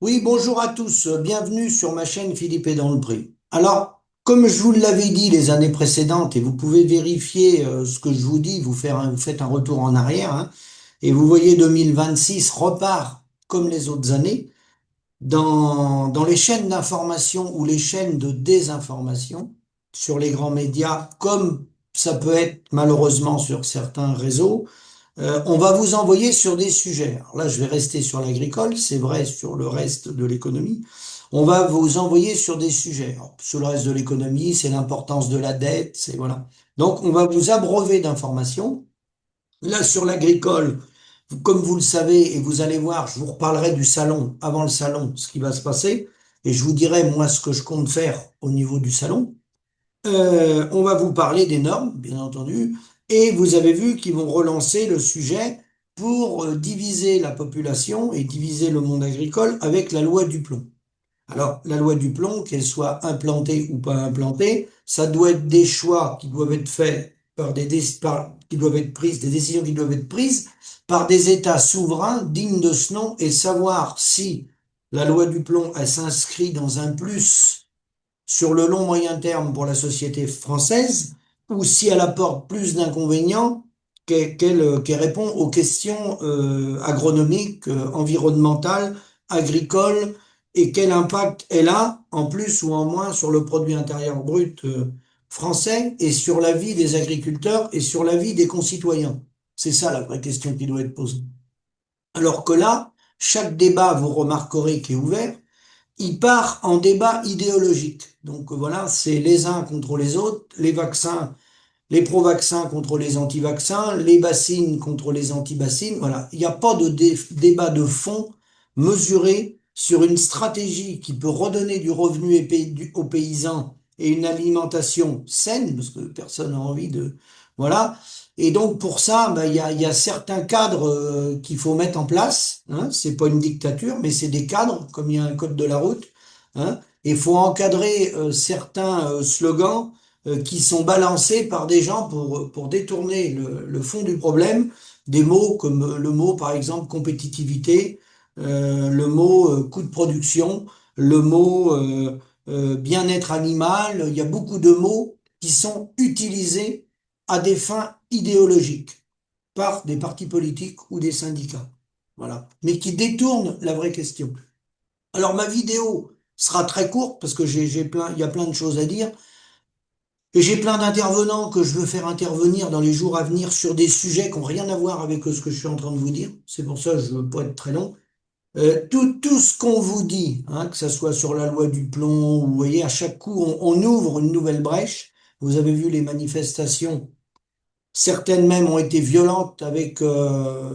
Oui, bonjour à tous, bienvenue sur ma chaîne Philippe est dans le prix. Alors, comme je vous l'avais dit les années précédentes, et vous pouvez vérifier ce que je vous dis, vous faites un retour en arrière, hein, et vous voyez 2026 repart comme les autres années dans les chaînes d'information ou les chaînes de désinformation sur les grands médias, comme ça peut être malheureusement sur certains réseaux. On va vous envoyer sur des sujets. Alors là, je vais rester sur l'agricole, c'est vrai sur le reste de l'économie. On va vous envoyer sur des sujets. Alors, sur le reste de l'économie, c'est l'importance de la dette, c'est voilà. Donc, on va vous abreuver d'informations. Là, sur l'agricole, comme vous le savez, et vous allez voir, je vous reparlerai du salon, avant le salon, ce qui va se passer, et je vous dirai, moi, ce que je compte faire au niveau du salon. On va vous parler des normes, bien entendu, et vous avez vu qu'ils vont relancer le sujet pour diviser la population et diviser le monde agricole avec la loi du plomb. Alors, la loi du plomb, qu'elle soit implantée ou pas implantée, ça doit être des choix qui doivent être faits qui doivent être prises, des décisions qui doivent être prises par des États souverains dignes de ce nom et savoir si la loi du plomb, elle s'inscrit dans un plus sur le long moyen terme pour la société française ou si elle apporte plus d'inconvénients qu'elle répond aux questions agronomiques, environnementales, agricoles et quel impact elle a en plus ou en moins sur le produit intérieur brut français et sur la vie des agriculteurs et sur la vie des concitoyens. C'est ça la vraie question qui doit être posée. Alors que là, chaque débat, vous remarquerez, qui est ouvert, il part en débat idéologique. Donc voilà, c'est les uns contre les autres, les vaccins, les pro-vaccins contre les anti-vaccins, les bassines contre les anti-bassines. Voilà, il n'y a pas de débat de fond mesuré sur une stratégie qui peut redonner du revenu aux paysans et une alimentation saine, parce que personne n'a envie de... Voilà. Et donc pour ça, ben, il y a certains cadres qu'il faut mettre en place. Hein. C'est pas une dictature, mais c'est des cadres, comme il y a un code de la route. Hein. Et il faut encadrer certains slogans qui sont balancés par des gens pour détourner le fond du problème, des mots comme le mot par exemple compétitivité, le mot coût de production, le mot bien-être animal. Il y a beaucoup de mots qui sont utilisés à des fins idéologiques par des partis politiques ou des syndicats. Voilà. Mais qui détournent la vraie question. Alors ma vidéo sera très courte parce que il y a plein de choses à dire. Et j'ai plein d'intervenants que je veux faire intervenir dans les jours à venir sur des sujets qui n'ont rien à voir avec ce que je suis en train de vous dire. C'est pour ça que je ne veux pas être très long. Tout ce qu'on vous dit, hein, que ce soit sur la loi du plomb, vous voyez, à chaque coup, on ouvre une nouvelle brèche. Vous avez vu les manifestations. Certaines même ont été violentes avec la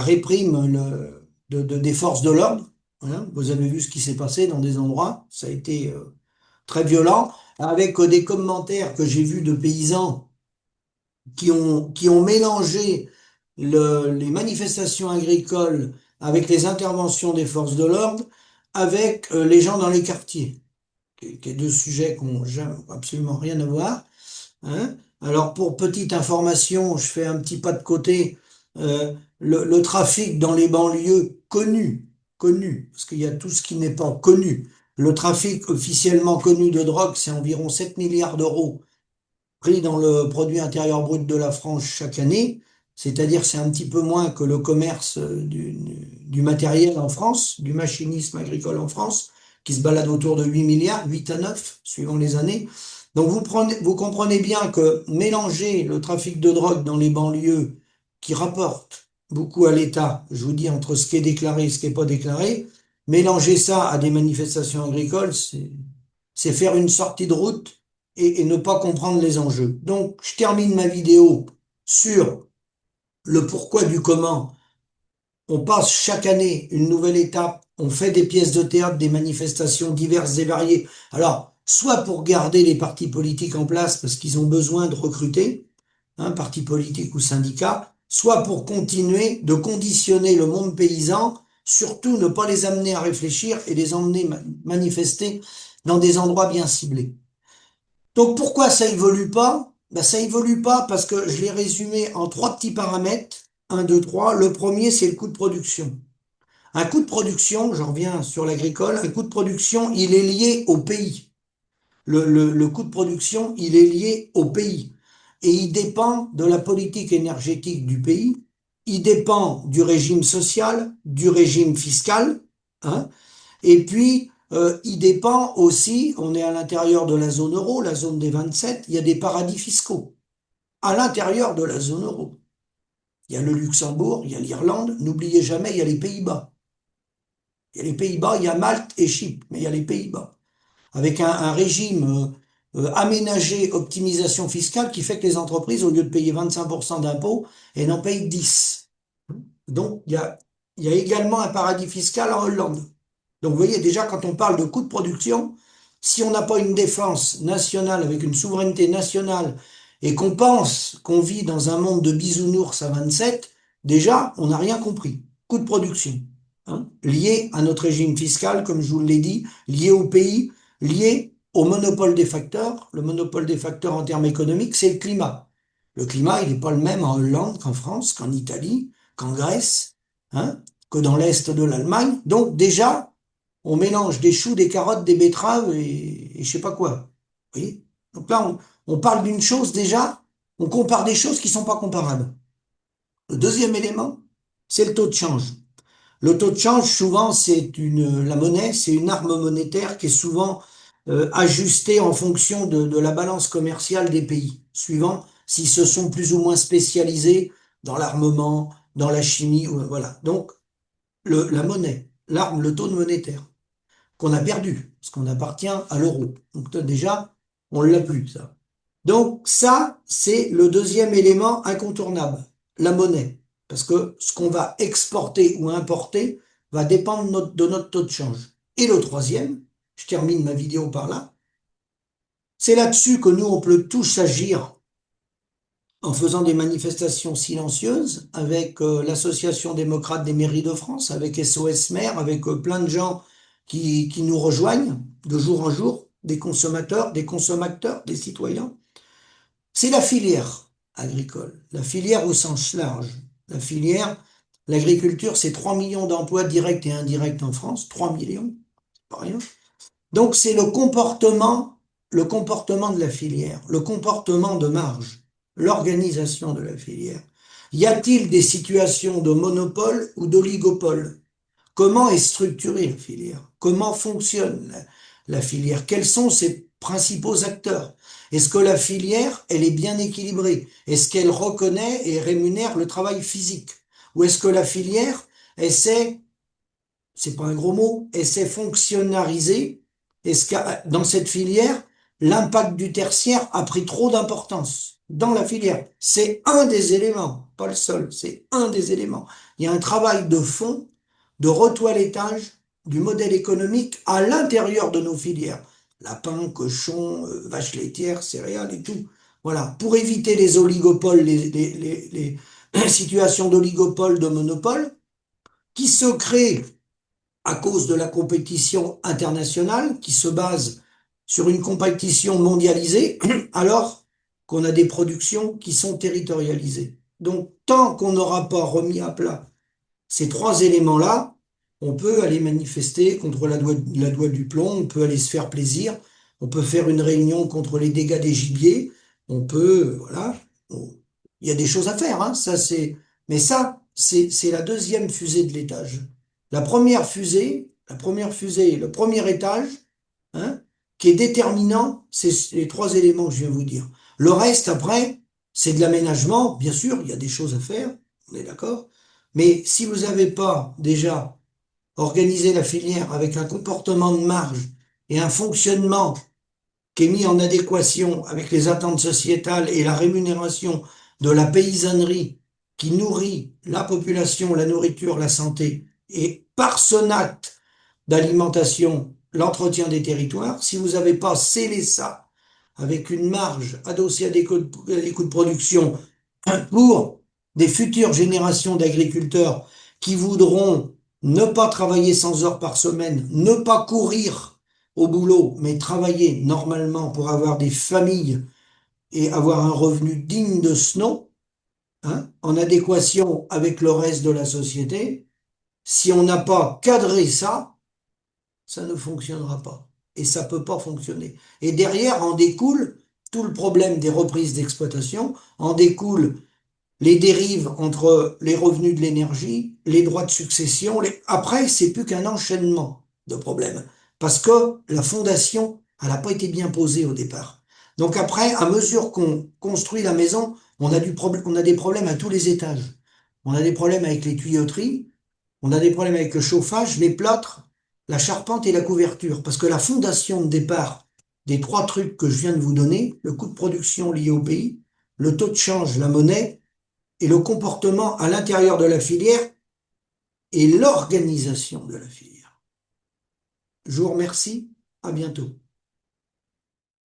réprime des forces de l'ordre. Hein. Vous avez vu ce qui s'est passé dans des endroits. Ça a été très violent, avec des commentaires que j'ai vus de paysans qui ont mélangé les manifestations agricoles avec les interventions des forces de l'ordre, avec les gens dans les quartiers, qui est deux sujets qui n'ont absolument rien à voir. Hein. Alors, pour petite information, je fais un petit pas de côté. Le trafic dans les banlieues connues, parce qu'il y a tout ce qui n'est pas connu. Le trafic officiellement connu de drogue, c'est environ 7 milliards d'euros pris dans le produit intérieur brut de la France chaque année. C'est-à-dire, c'est un petit peu moins que le commerce du matériel en France, du machinisme agricole en France, qui se balade autour de 8 milliards, 8 à 9, suivant les années. Donc vous comprenez bien que mélanger le trafic de drogue dans les banlieues, qui rapporte beaucoup à l'État, je vous dis entre ce qui est déclaré et ce qui n'est pas déclaré, mélanger ça à des manifestations agricoles, c'est faire une sortie de route et ne pas comprendre les enjeux. Donc je termine ma vidéo sur le pourquoi du comment. On passe chaque année une nouvelle étape, on fait des pièces de théâtre, des manifestations diverses et variées. Alors, soit pour garder les partis politiques en place parce qu'ils ont besoin de recruter, partis politiques ou syndicats, soit pour continuer de conditionner le monde paysan, surtout ne pas les amener à réfléchir et les emmener manifester dans des endroits bien ciblés. Donc pourquoi ça évolue pas? Ben, ça évolue pas parce que je l'ai résumé en trois petits paramètres. Un, deux, trois. Le premier, c'est le coût de production. Un coût de production, je reviens sur l'agricole, un coût de production, il est lié au pays. Le coût de production, il est lié au pays. Et il dépend de la politique énergétique du pays, il dépend du régime social, du régime fiscal, hein, et puis il dépend aussi, on est à l'intérieur de la zone euro, la zone des 27, il y a des paradis fiscaux à l'intérieur de la zone euro. Il y a le Luxembourg, il y a l'Irlande, n'oubliez jamais, il y a les Pays-Bas. Il y a les Pays-Bas, il y a Malte et Chypre, mais il y a les Pays-Bas. Avec un régime aménagé, optimisation fiscale, qui fait que les entreprises, au lieu de payer 25% d'impôts, elles n'en payent 10. Donc, il y a également un paradis fiscal en Hollande. Donc, vous voyez, déjà, quand on parle de coûts de production, si on n'a pas une défense nationale avec une souveraineté nationale et qu'on pense qu'on vit dans un monde de bisounours à 27, déjà, on n'a rien compris. Coûts de production, hein, lié à notre régime fiscal, comme je vous l'ai dit, lié au pays, lié au monopole des facteurs. Le monopole des facteurs en termes économiques, c'est le climat. Le climat, il n'est pas le même en Hollande qu'en France, qu'en Italie, qu'en Grèce, hein, que dans l'Est de l'Allemagne. Donc déjà, on mélange des choux, des carottes, des betteraves et je sais pas quoi. Vous voyez? Donc là, on parle d'une chose déjà, on compare des choses qui sont pas comparables. Le deuxième élément, c'est le taux de change. Le taux de change, souvent, la monnaie, c'est une arme monétaire qui est souvent ajustée en fonction de la balance commerciale des pays, suivant s'ils se sont plus ou moins spécialisés dans l'armement, dans la chimie, voilà. Donc, la monnaie, l'arme, le taux de monétaire, qu'on a perdu, parce qu'on appartient à l'euro. Donc déjà, on ne l'a plus, ça. Donc ça, c'est le deuxième élément incontournable, la monnaie. Parce que ce qu'on va exporter ou importer va dépendre de notre taux de change. Et le troisième, je termine ma vidéo par là, c'est là-dessus que nous, on peut tous agir en faisant des manifestations silencieuses avec l'Association démocrate des mairies de France, avec SOS Maire, avec plein de gens qui nous rejoignent de jour en jour, des consommateurs, des consommateurs, des citoyens. C'est la filière agricole, la filière au sens large. La filière, l'agriculture, c'est 3 millions d'emplois directs et indirects en France, 3 millions, c'est pas rien. Donc c'est le comportement de la filière, le comportement de marge, l'organisation de la filière. Y a-t-il des situations de monopole ou d'oligopole? Comment est structurée la filière? Comment fonctionne la filière? Quels sont ses principaux acteurs? Est-ce que la filière, elle est bien équilibrée? Est-ce qu'elle reconnaît et rémunère le travail physique? Ou est-ce que la filière essaie, c'est pas un gros mot, essaie fonctionnariser? Est-ce que dans cette filière, l'impact du tertiaire a pris trop d'importance dans la filière? C'est un des éléments, pas le seul, c'est un des éléments. Il y a un travail de fond de retoilettage du modèle économique à l'intérieur de nos filières. Lapins, cochons, vaches laitières, céréales et tout. Voilà, pour éviter les oligopoles, les situations d'oligopole, de monopole, qui se créent à cause de la compétition internationale, qui se base sur une compétition mondialisée, alors qu'on a des productions qui sont territorialisées. Donc, tant qu'on n'aura pas remis à plat ces trois éléments-là, on peut aller manifester contre la loi du plomb, on peut aller se faire plaisir, on peut faire une réunion contre les dégâts des gibiers, on peut, voilà, il y a des choses à faire, hein, mais ça, c'est la deuxième fusée de l'étage. La première fusée, le premier étage, hein, qui est déterminant, c'est les trois éléments que je viens de vous dire. Le reste, après, c'est de l'aménagement, bien sûr, il y a des choses à faire, on est d'accord, mais si vous n'avez pas déjà organisé la filière avec un comportement de marge et un fonctionnement qui est mis en adéquation avec les attentes sociétales et la rémunération de la paysannerie qui nourrit la population, la nourriture, la santé, et par son acte d'alimentation, l'entretien des territoires, si vous n'avez pas scellé ça avec une marge adossée à des coûts de production pour des futures générations d'agriculteurs qui voudront ne pas travailler 100 heures par semaine, ne pas courir au boulot, mais travailler normalement pour avoir des familles et avoir un revenu digne de ce nom, hein, en adéquation avec le reste de la société, Si on n'a pas cadré ça, ça ne fonctionnera pas. Et ça peut pas fonctionner. Et derrière en découle tout le problème des reprises d'exploitation, en découle les dérives entre les revenus de l'énergie, les droits de succession. Après, c'est plus qu'un enchaînement de problèmes. Parce que la fondation, elle n'a pas été bien posée au départ. Donc après, à mesure qu'on construit la maison, on a des problèmes à tous les étages. On a des problèmes avec les tuyauteries, on a des problèmes avec le chauffage, les plâtres, la charpente et la couverture. Parce que la fondation de départ des trois trucs que je viens de vous donner, le coût de production lié au pays, le taux de change, la monnaie, et le comportement à l'intérieur de la filière et l'organisation de la filière. Je vous remercie, à bientôt.